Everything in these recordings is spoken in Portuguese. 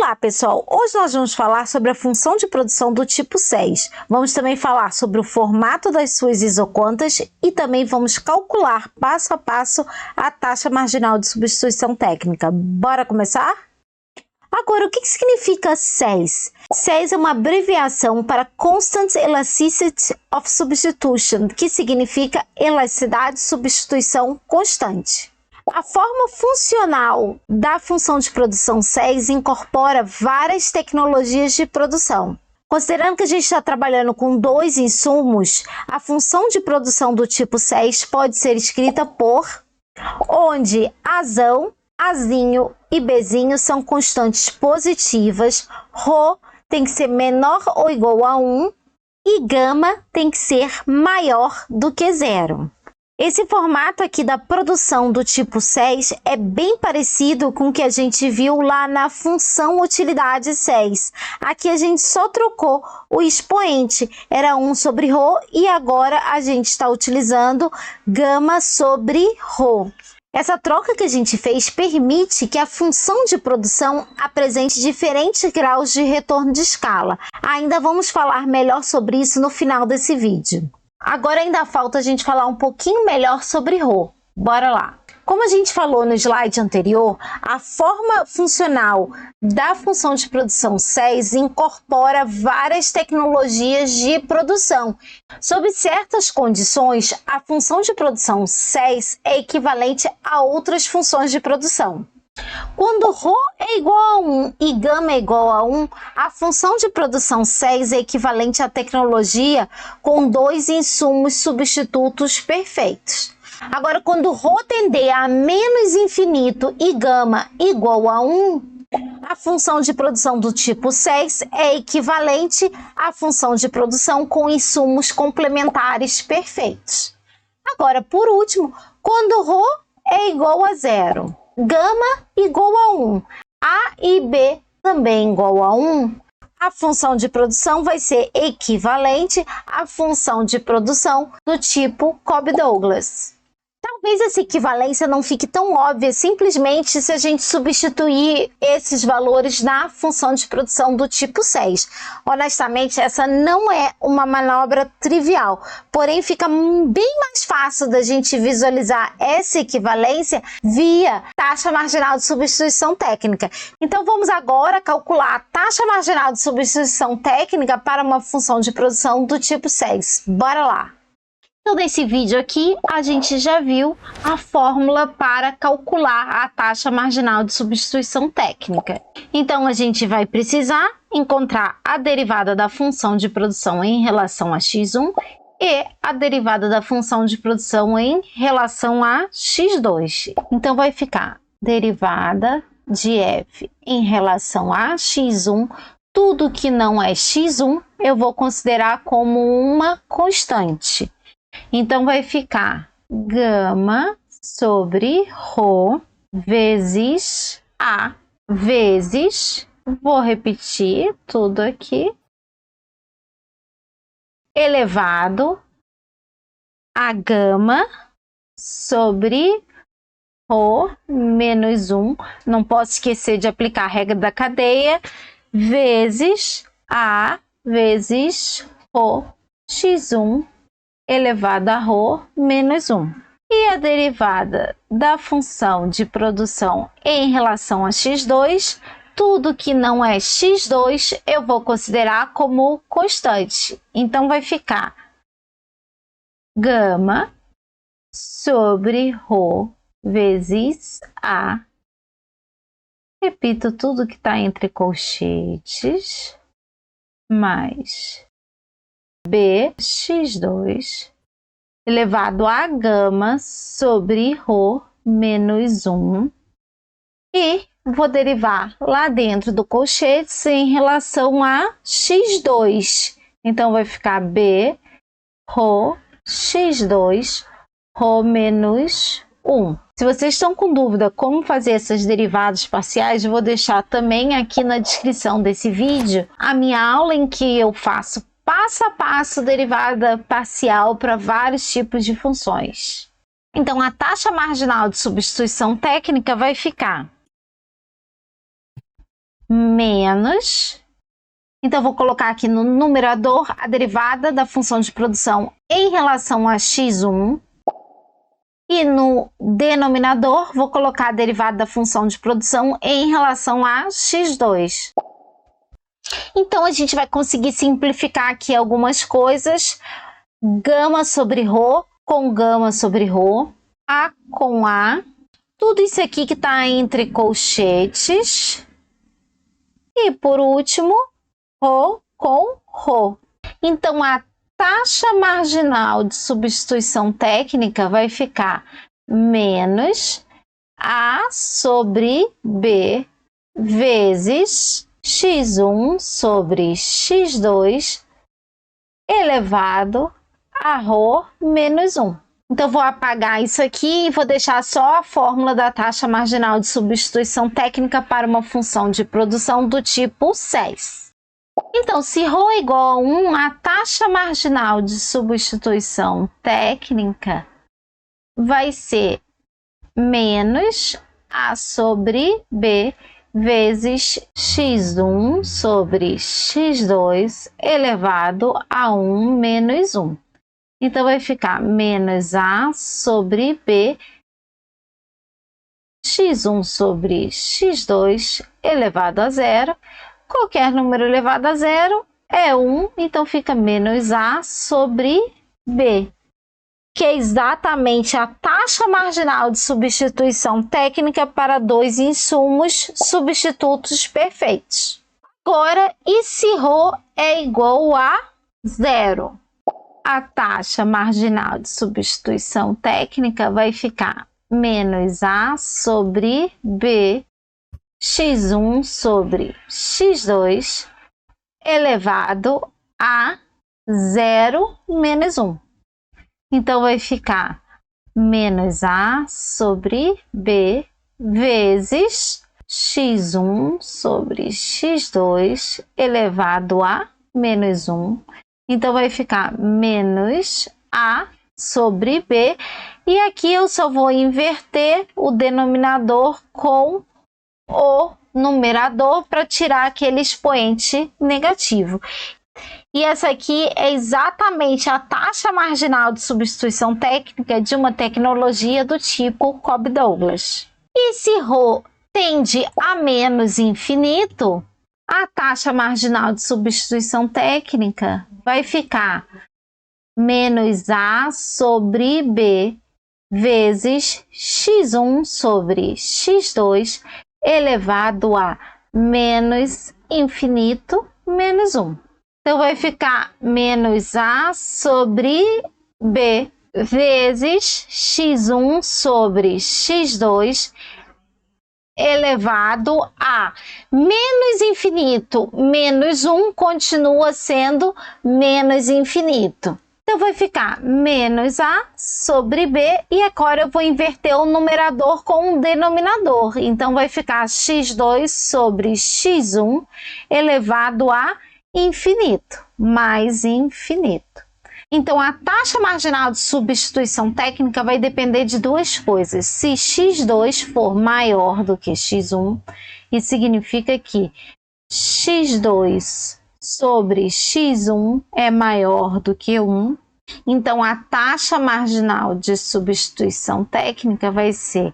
Olá, pessoal! Hoje nós vamos falar sobre a função de produção do tipo 6. Vamos também falar sobre o formato das suas isocontas e também vamos calcular passo a passo a taxa marginal de substituição técnica. Bora começar? Agora, o que significa 6? 6 é uma abreviação para Constant Elasticity of Substitution, que significa elasticidade de substituição constante. A forma funcional da função de produção 6 incorpora várias tecnologias de produção. Considerando que a gente está trabalhando com dois insumos, a função de produção do tipo 6 pode ser escrita por onde Azão, Azinho e Bzinho são constantes positivas, Rho tem que ser menor ou igual a 1 e Gama tem que ser maior do que 0. Esse formato aqui da produção do tipo 6 é bem parecido com o que a gente viu lá na função utilidade 6. Aqui a gente só trocou o expoente, era 1 sobre Rho, e agora a gente está utilizando Gama sobre Rho. Essa troca que a gente fez permite que a função de produção apresente diferentes graus de retorno de escala. Ainda vamos falar melhor sobre isso no final desse vídeo. Agora ainda falta a gente falar um pouquinho melhor sobre Rho. Bora lá! Como a gente falou no slide anterior, a forma funcional da função de produção 6 incorpora várias tecnologias de produção. Sob certas condições, a função de produção 6 é equivalente a outras funções de produção. Quando Rho é igual a 1 e Gama é igual a 1, a função de produção 6 é equivalente à tecnologia com dois insumos substitutos perfeitos. Agora, quando Rho tender a menos infinito e Gama igual a 1, a função de produção do tipo 6 é equivalente à função de produção com insumos complementares perfeitos. Agora, por último, quando Rho é igual a 0, Gama igual a 1, A e B também igual a 1, a função de produção vai ser equivalente à função de produção do tipo Cobb-Douglas. Talvez essa equivalência não fique tão óbvia simplesmente se a gente substituir esses valores na função de produção do tipo 6. Honestamente, essa não é uma manobra trivial, porém fica bem mais fácil da gente visualizar essa equivalência via taxa marginal de substituição técnica. Então vamos agora calcular a taxa marginal de substituição técnica para uma função de produção do tipo 6. Bora lá! Então, nesse vídeo aqui, a gente já viu a fórmula para calcular a taxa marginal de substituição técnica. Então, a gente vai precisar encontrar a derivada da função de produção em relação a x1 e a derivada da função de produção em relação a x2. Então, vai ficar derivada de f em relação a x1. Tudo que não é x1, eu vou considerar como uma constante. Então, vai ficar Gama sobre Rho vezes A vezes, vou repetir tudo aqui, elevado a Gama sobre Rho menos 1, não posso esquecer de aplicar a regra da cadeia, vezes A vezes Rho x1 elevado a Rho menos 1. E a derivada da função de produção em relação a x2, tudo que não é x2 eu vou considerar como constante. Então vai ficar Gama sobre Rho vezes A. Repito tudo que está entre colchetes, mais B x2 elevado a Gama sobre Rho menos 1 e vou derivar lá dentro do colchete em relação a x2. Então, vai ficar B Rho x2 Rho menos 1. Se vocês estão com dúvida como fazer essas derivadas parciais, eu vou deixar também aqui na descrição desse vídeo a minha aula em que eu faço passo a passo derivada parcial para vários tipos de funções. Então, a taxa marginal de substituição técnica vai ficar menos. Então, vou colocar aqui no numerador a derivada da função de produção em relação a x1. E no denominador, vou colocar a derivada da função de produção em relação a x2. Então, a gente vai conseguir simplificar aqui algumas coisas. Gama sobre ρ com gama sobre ρ. A com A. Tudo isso aqui que está entre colchetes. E, por último, ρ com ρ. Então, a taxa marginal de substituição técnica vai ficar menos A sobre B vezes x1 sobre x2 elevado a ρ menos 1. Então, vou apagar isso aqui e vou deixar só a fórmula da taxa marginal de substituição técnica para uma função de produção do tipo SES. Então, se ρ é igual a 1, a taxa marginal de substituição técnica vai ser menos A sobre B vezes x1 sobre x2 elevado a 1 menos 1. Então, vai ficar menos A sobre B x1 sobre x2 elevado a 0. Qualquer número elevado a 0 é 1, então fica menos A sobre B, que é exatamente a taxa marginal de substituição técnica para dois insumos substitutos perfeitos. Agora, e se ρ é igual a 0? A taxa marginal de substituição técnica vai ficar menos A sobre B x1 sobre x2 elevado a 0 menos 1. Então, vai ficar menos A sobre B vezes x1 sobre x2 elevado a menos 1. Então, vai ficar menos A sobre B. E aqui eu só vou inverter o denominador com o numerador para tirar aquele expoente negativo. E essa aqui é exatamente a taxa marginal de substituição técnica de uma tecnologia do tipo Cobb-Douglas. E se ρ tende a menos infinito, a taxa marginal de substituição técnica vai ficar menos A sobre B vezes x1 sobre x2 elevado a menos infinito menos 1. Então, vai ficar menos A sobre B vezes x1 sobre x2 elevado a menos infinito menos 1 continua sendo menos infinito. Então, vai ficar menos A sobre B e agora eu vou inverter o numerador com o denominador. Então, vai ficar x2 sobre x1 elevado a infinito, mais infinito. Então, a taxa marginal de substituição técnica vai depender de duas coisas. Se x2 for maior do que x1, isso significa que x2 sobre x1 é maior do que 1. Então, a taxa marginal de substituição técnica vai ser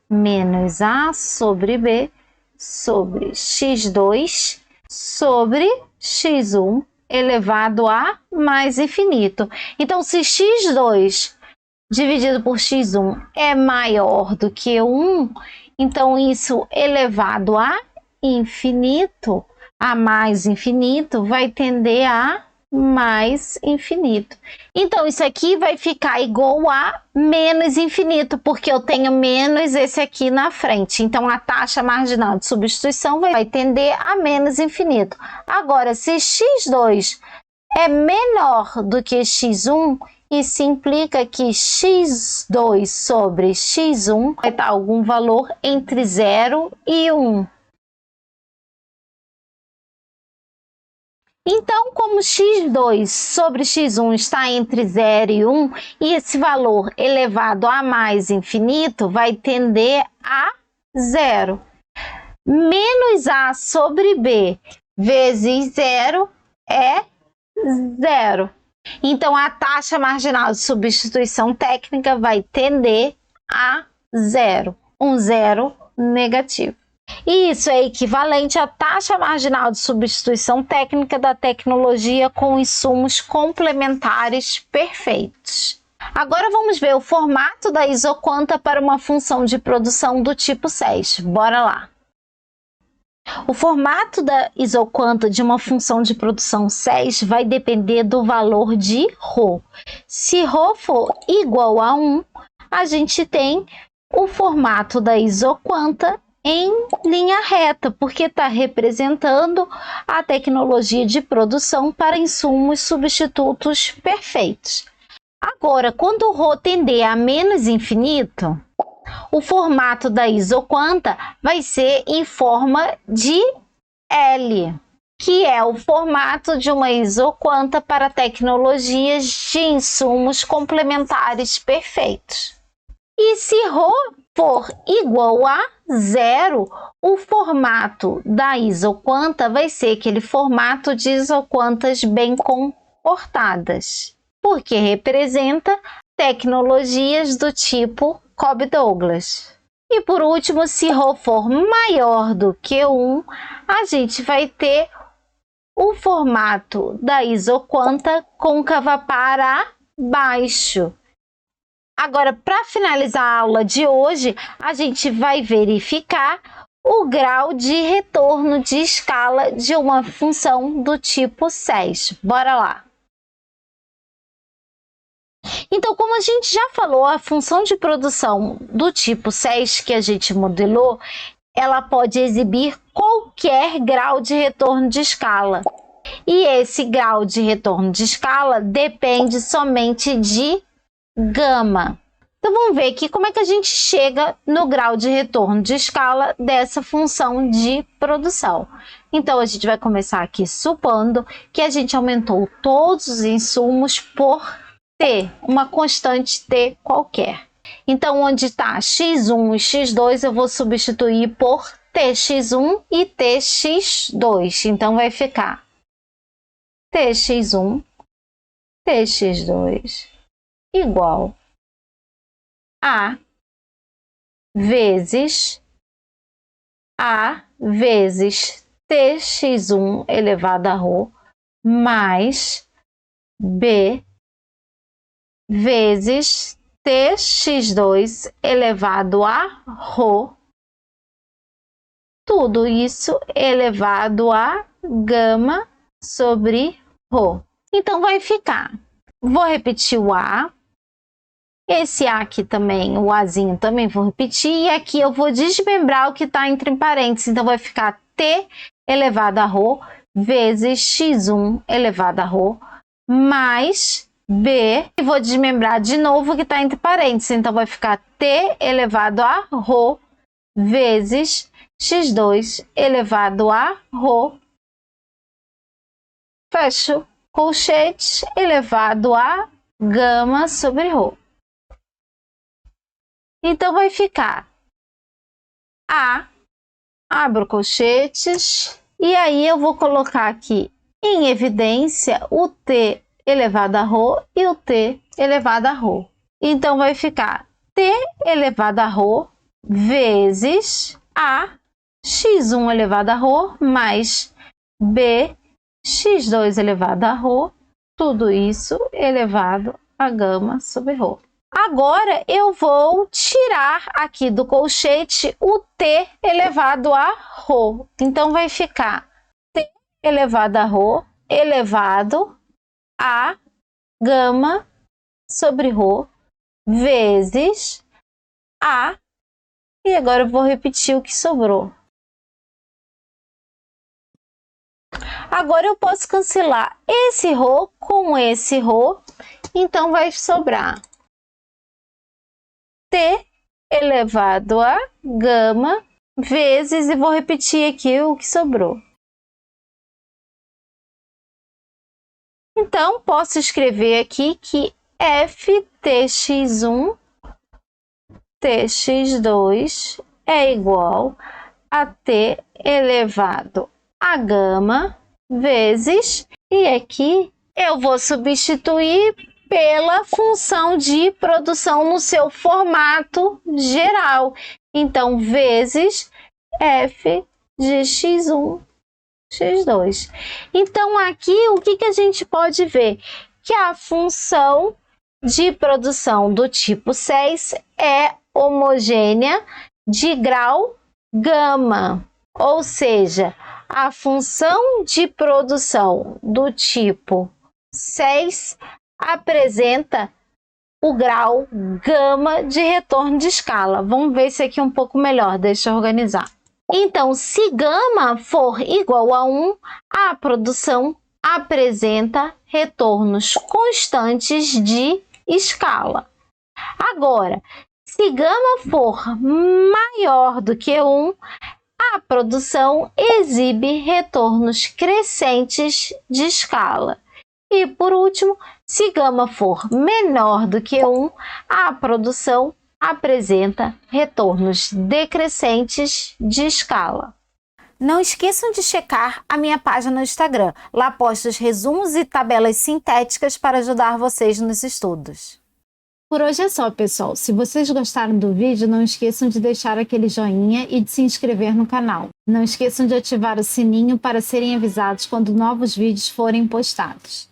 menos A sobre B sobre x2 sobre x1 elevado a mais infinito. Então, se x2 dividido por x1 é maior do que 1, então isso elevado a infinito, a mais infinito, vai tender a mais infinito. Então, isso aqui vai ficar igual a menos infinito, porque eu tenho menos esse aqui na frente. Então, a taxa marginal de substituição vai tender a menos infinito. Agora, se x2 é menor do que x1, isso implica que x2 sobre x1 vai estar algum valor entre 0 e 1. Então, como x2 sobre x1 está entre 0 e 1, e esse valor elevado a mais infinito vai tender a 0. menos A sobre B vezes 0 é 0. Então, a taxa marginal de substituição técnica vai tender a 0, um zero negativo. E isso é equivalente à taxa marginal de substituição técnica da tecnologia com insumos complementares perfeitos. Agora vamos ver o formato da isoquanta para uma função de produção do tipo 6. Bora lá! O formato da isoquanta de uma função de produção 6 vai depender do valor de ρ. Se ρ for igual a 1, a gente tem o formato da isoquanta em linha reta, porque está representando a tecnologia de produção para insumos substitutos perfeitos. Agora, quando ρ tender a menos infinito, o formato da isoquanta vai ser em forma de L, que é o formato de uma isoquanta para tecnologias de insumos complementares perfeitos. E se ρ for igual a 0, o formato da isoquanta vai ser aquele formato de isoquantas bem comportadas, porque representa tecnologias do tipo Cobb-Douglas. E por último, se ρ for maior do que 1, a gente vai ter o formato da isoquanta côncava para baixo. Agora, para finalizar a aula de hoje, a gente vai verificar o grau de retorno de escala de uma função do tipo 6. Bora lá! Então, como a gente já falou, a função de produção do tipo 6 que a gente modelou, ela pode exibir qualquer grau de retorno de escala. E esse grau de retorno de escala depende somente de gama. Então, vamos ver aqui como é que a gente chega no grau de retorno de escala dessa função de produção. Então, a gente vai começar aqui supondo que a gente aumentou todos os insumos por T, uma constante T qualquer. Então, onde está x1 e x2, eu vou substituir por tx1 e tx2. Então, vai ficar tx1, tx2 igual a vezes tx1 elevado a ρ mais b vezes tx2 elevado a ρ, tudo isso elevado a gama sobre ρ. Então, vai ficar, vou repetir o A, esse A aqui também, o Azinho também vou repetir, e aqui eu vou desmembrar o que está entre parênteses, então vai ficar T elevado a ρ vezes x1 elevado a ρ mais B, e vou desmembrar de novo o que está entre parênteses, então vai ficar T elevado a ρ vezes x2 elevado a ρ, fecho colchetes, elevado a gama sobre ρ. Então, vai ficar A, abro colchetes, e aí eu vou colocar aqui em evidência o T elevado a ρ e o T elevado a ρ. Então, vai ficar T elevado a ρ vezes A x1 elevado a ρ mais B x2 elevado a ρ, tudo isso elevado a gama sobre ρ. Agora, eu vou tirar aqui do colchete o T elevado a ρ. Então, vai ficar T elevado a ρ elevado a gama sobre ρ vezes A. E agora eu vou repetir o que sobrou. Agora, eu posso cancelar esse ρ com esse ρ. Então, vai sobrar T elevado a gama vezes, e vou repetir aqui o que sobrou. Então, posso escrever aqui que ftx1 tx2 é igual a t elevado a gama vezes, e aqui eu vou substituir pela função de produção no seu formato geral. Então, vezes f de x1, x2. Então, aqui, o que a gente pode ver? Que a função de produção do tipo 6 é homogênea de grau gama, ou seja, a função de produção do tipo 6 apresenta o grau gama de retorno de escala. Vamos ver isso aqui um pouco melhor, deixa eu organizar. Então, se gama for igual a 1, a produção apresenta retornos constantes de escala. Agora, se gama for maior do que 1, a produção exibe retornos crescentes de escala. E, por último, se gama for menor do que 1, a produção apresenta retornos decrescentes de escala. Não esqueçam de checar a minha página no Instagram. Lá posto os resumos e tabelas sintéticas para ajudar vocês nos estudos. Por hoje é só, pessoal. Se vocês gostaram do vídeo, não esqueçam de deixar aquele joinha e de se inscrever no canal. Não esqueçam de ativar o sininho para serem avisados quando novos vídeos forem postados.